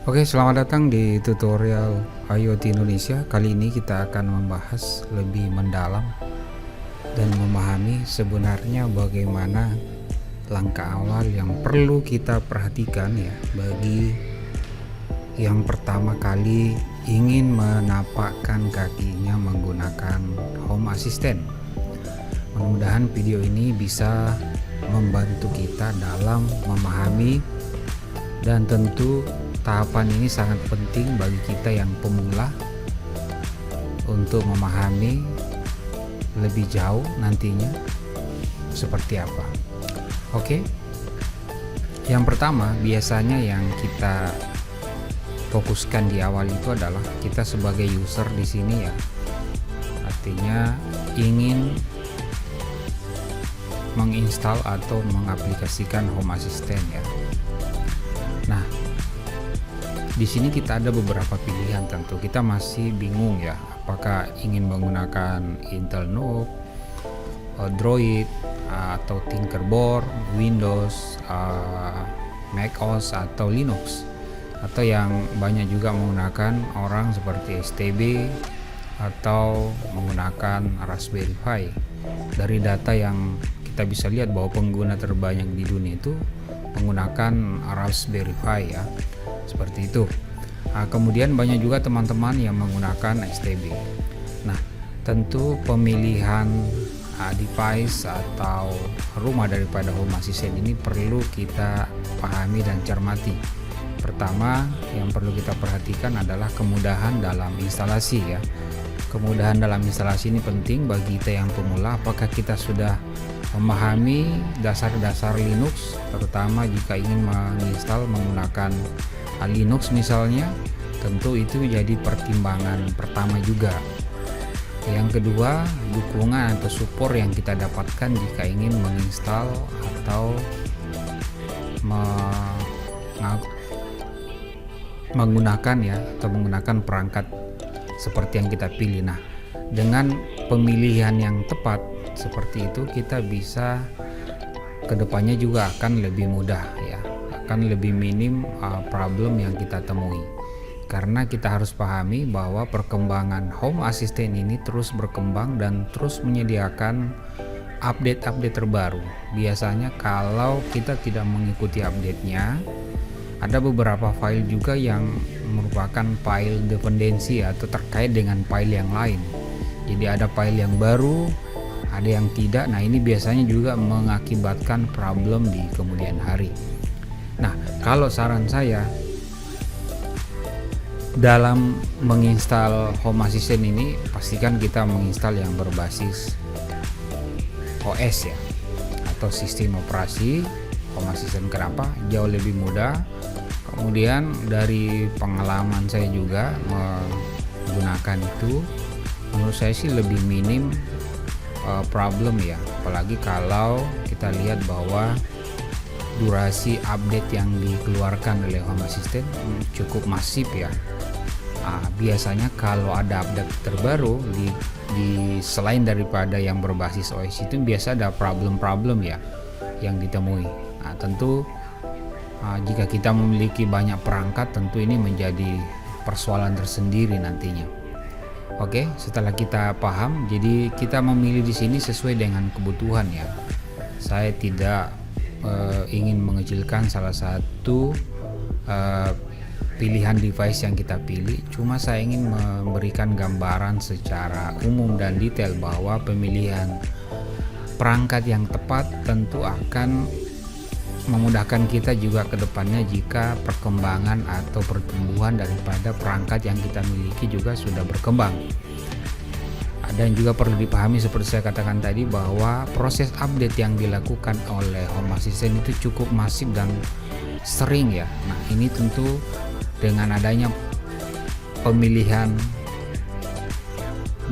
Oke, selamat datang di tutorial IoT Indonesia. Kali ini kita akan membahas lebih mendalam dan memahami sebenarnya bagaimana langkah awal yang perlu kita perhatikan ya bagi yang pertama kali ingin menapakkan kakinya menggunakan Home Assistant. Mudah-mudahan video ini bisa membantu kita dalam memahami, dan tentu tahapan ini sangat penting bagi kita yang pemula untuk memahami lebih jauh nantinya seperti apa. Oke. Yang pertama biasanya yang kita fokuskan di awal itu adalah kita sebagai user di sini ya. Artinya ingin menginstal atau mengaplikasikan Home Assistant ya. Nah, di sini kita ada beberapa pilihan, tentu kita masih bingung ya, apakah ingin menggunakan Intel NUC, Android, atau Tinkerboard, Windows, macOS atau Linux, atau yang banyak juga menggunakan orang seperti STB atau menggunakan Raspberry Pi. Dari data yang kita bisa lihat bahwa pengguna terbanyak di dunia itu menggunakan Raspberry Pi ya, seperti itu. Kemudian banyak juga teman-teman yang menggunakan STB. Nah, tentu pemilihan device atau rumah daripada Home Assistant ini perlu kita pahami dan cermati. Pertama yang perlu kita perhatikan adalah kemudahan dalam instalasi ya. Kemudahan dalam instalasi ini penting bagi kita yang pemula. Apakah kita sudah memahami dasar-dasar Linux, terutama jika ingin menginstal menggunakan Linux misalnya, tentu itu jadi pertimbangan pertama juga. Yang kedua, dukungan atau support yang kita dapatkan jika ingin menginstal atau menggunakan ya, atau menggunakan perangkat seperti yang kita pilih. Nah, dengan pemilihan yang tepat seperti itu, kita bisa kedepannya juga akan lebih mudah ya, akan lebih minim problem yang kita temui, karena kita harus pahami bahwa perkembangan Home Assistant ini terus berkembang dan terus menyediakan update-update terbaru. Biasanya kalau kita tidak mengikuti update-nya, ada beberapa file juga yang merupakan file dependensi atau terkait dengan file yang lain. Jadi ada file yang baru, ada yang tidak. Nah, ini biasanya juga mengakibatkan problem di kemudian hari. Nah, kalau saran saya dalam menginstal Home Assistant ini, pastikan kita menginstal yang berbasis OS ya, atau sistem operasi Home Assistant. Kenapa? Jauh lebih mudah. Kemudian dari pengalaman saya juga menggunakan itu, menurut saya sih lebih minim problem ya, apalagi kalau kita lihat bahwa durasi update yang dikeluarkan oleh Home Assistant cukup masif ya. Biasanya kalau ada update terbaru di selain daripada yang berbasis OS itu, biasa ada problem-problem ya yang ditemui. Nah, tentu jika kita memiliki banyak perangkat, tentu ini menjadi persoalan tersendiri nantinya. Oke, setelah kita paham, jadi kita memilih di sini sesuai dengan kebutuhan ya. Saya tidak ingin mengecilkan salah satu pilihan device yang kita pilih. Cuma saya ingin memberikan gambaran secara umum dan detail bahwa pemilihan perangkat yang tepat tentu akan memudahkan kita juga ke depannya jika perkembangan atau pertumbuhan daripada perangkat yang kita miliki juga sudah berkembang. Dan juga perlu dipahami seperti saya katakan tadi, bahwa proses update yang dilakukan oleh Home Assistant itu cukup masif dan sering ya. Nah, ini tentu dengan adanya pemilihan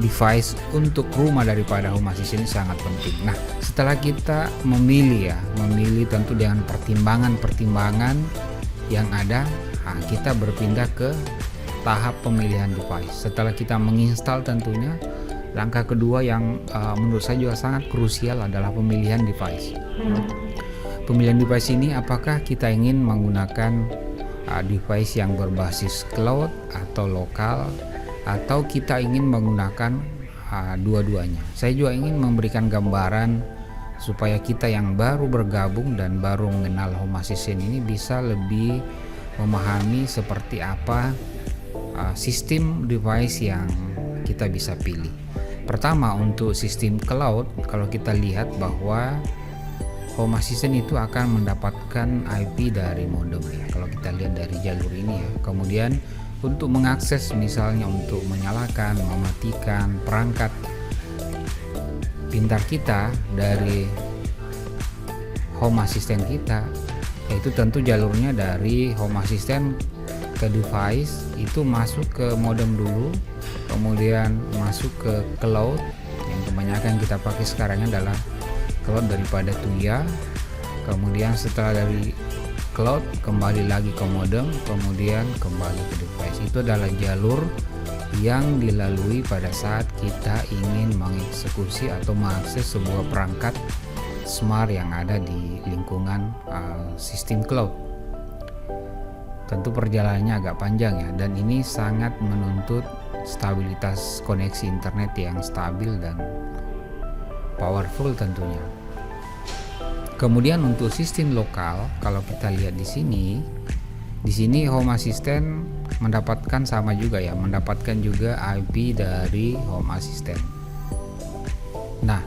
device untuk rumah daripada Home Assistant ini sangat penting. Nah, setelah kita memilih tentu dengan pertimbangan yang ada, kita berpindah ke tahap pemilihan device. Setelah kita menginstal, tentunya langkah kedua yang menurut saya juga sangat krusial adalah pemilihan device. Pemilihan device ini, apakah kita ingin menggunakan device yang berbasis cloud atau lokal, atau kita ingin menggunakan dua-duanya. Saya juga ingin memberikan gambaran supaya kita yang baru bergabung dan baru mengenal Home Assistant ini bisa lebih memahami seperti apa sistem device yang kita bisa pilih. Pertama, untuk sistem cloud, kalau kita lihat bahwa Home Assistant itu akan mendapatkan IP dari modem ya, kalau kita lihat dari jalur ini ya. Kemudian untuk mengakses, misalnya untuk menyalakan, mematikan perangkat pintar kita dari Home Assistant kita, yaitu tentu jalurnya dari Home Assistant ke device itu masuk ke modem dulu, kemudian masuk ke cloud. Yang kebanyakan kita pakai sekarang adalah cloud daripada Tuya. Kemudian setelah dari cloud kembali lagi ke modem, kemudian kembali ke device. Itu adalah jalur yang dilalui pada saat kita ingin mengeksekusi atau mengakses sebuah perangkat smart yang ada di lingkungan sistem cloud. Tentu perjalanannya agak panjang ya, dan ini sangat menuntut stabilitas koneksi internet yang stabil dan powerful tentunya. Kemudian untuk sistem lokal, kalau kita lihat di sini Home Assistant mendapatkan sama juga ya, mendapatkan juga IP dari Home Assistant. Nah,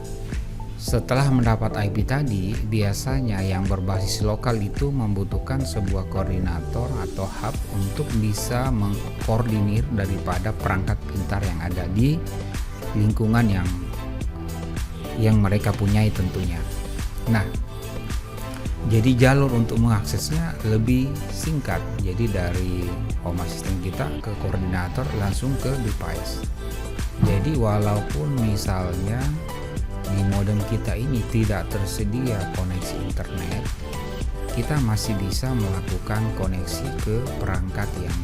setelah mendapat IP tadi, biasanya yang berbasis lokal itu membutuhkan sebuah koordinator atau hub untuk bisa mengkoordinir daripada perangkat pintar yang ada di lingkungan yang mereka punyai tentunya. Nah, jadi jalur untuk mengaksesnya lebih singkat. Jadi dari Home Assistant kita ke koordinator langsung ke device. Jadi walaupun misalnya di modem kita ini tidak tersedia koneksi internet, kita masih bisa melakukan koneksi ke perangkat yang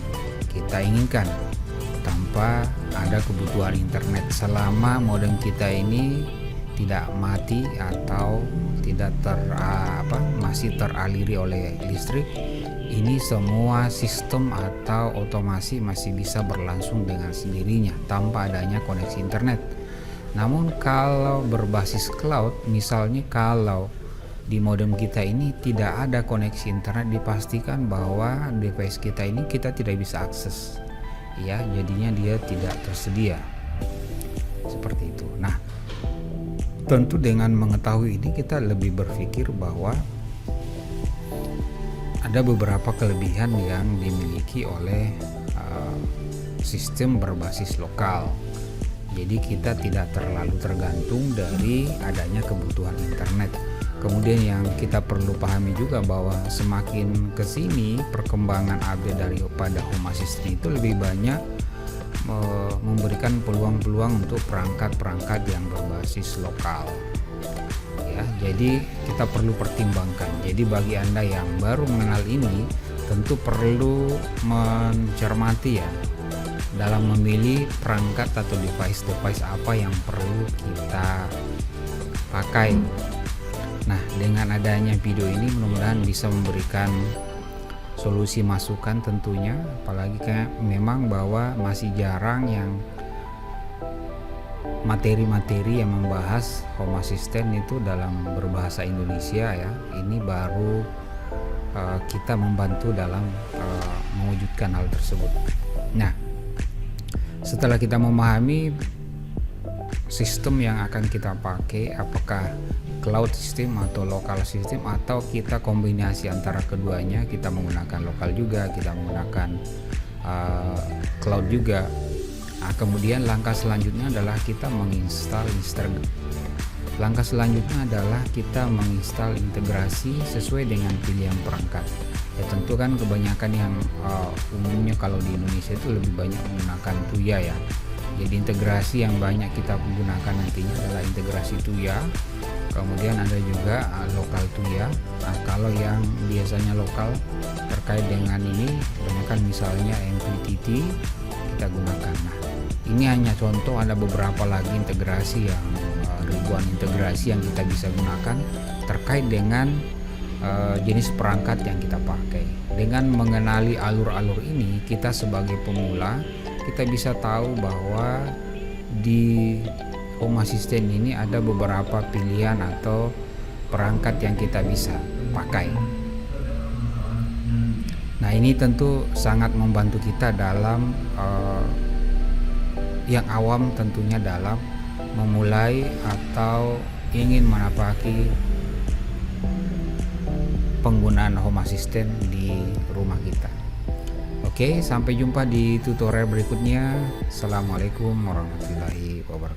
kita inginkan tanpa ada kebutuhan internet, selama modem kita ini tidak mati atau tidak masih teraliri oleh listrik. Ini semua sistem atau otomasi masih bisa berlangsung dengan sendirinya tanpa adanya koneksi internet. Namun kalau berbasis cloud, misalnya kalau di modem kita ini tidak ada koneksi internet, dipastikan bahwa device kita ini kita tidak bisa akses ya, jadinya dia tidak tersedia seperti itu. Nah, tentu dengan mengetahui ini kita lebih berpikir bahwa ada beberapa kelebihan yang dimiliki oleh sistem berbasis lokal. Jadi kita tidak terlalu tergantung dari adanya kebutuhan internet. Kemudian yang kita perlu pahami juga bahwa semakin kesini perkembangan update daripada Home Assistant itu lebih banyak memberikan peluang-peluang untuk perangkat-perangkat yang berbasis lokal ya. Jadi kita perlu pertimbangkan. Jadi bagi Anda yang baru mengenal ini, tentu perlu mencermati ya dalam memilih perangkat atau device apa yang perlu kita pakai. Nah, dengan adanya video ini mudah-mudahan bisa memberikan solusi masukan tentunya, apalagi kayak memang bahwa masih jarang yang materi-materi yang membahas Home Assistant itu dalam berbahasa Indonesia ya. Ini baru kita membantu dalam mewujudkan hal tersebut. Nah, setelah kita memahami sistem yang akan kita pakai, apakah cloud system atau lokal system, atau kita kombinasi antara keduanya, kita menggunakan lokal juga, kita menggunakan cloud juga. Nah, kemudian langkah selanjutnya adalah kita menginstal Langkah selanjutnya adalah kita menginstal integrasi sesuai dengan pilihan perangkat. Ya tentu kan kebanyakan yang umumnya kalau di Indonesia itu lebih banyak menggunakan Tuya ya. Jadi integrasi yang banyak kita gunakan nantinya adalah integrasi Tuya. Kemudian ada juga lokal Tuya. Nah, kalau yang biasanya lokal terkait dengan ini, kebanyakan misalnya MQTT kita gunakan. Nah, ini hanya contoh, ada beberapa lagi integrasi yang ribuan integrasi yang kita bisa gunakan terkait dengan jenis perangkat yang kita pakai. Dengan mengenali alur-alur ini, kita sebagai pemula kita bisa tahu bahwa di Home Assistant ini ada beberapa pilihan atau perangkat yang kita bisa pakai. Nah, ini tentu sangat membantu kita dalam yang awam tentunya dalam memulai atau ingin menapaki penggunaan Home Assistant di rumah kita. Oke, sampai jumpa di tutorial berikutnya. Assalamualaikum warahmatullahi wabarakatuh.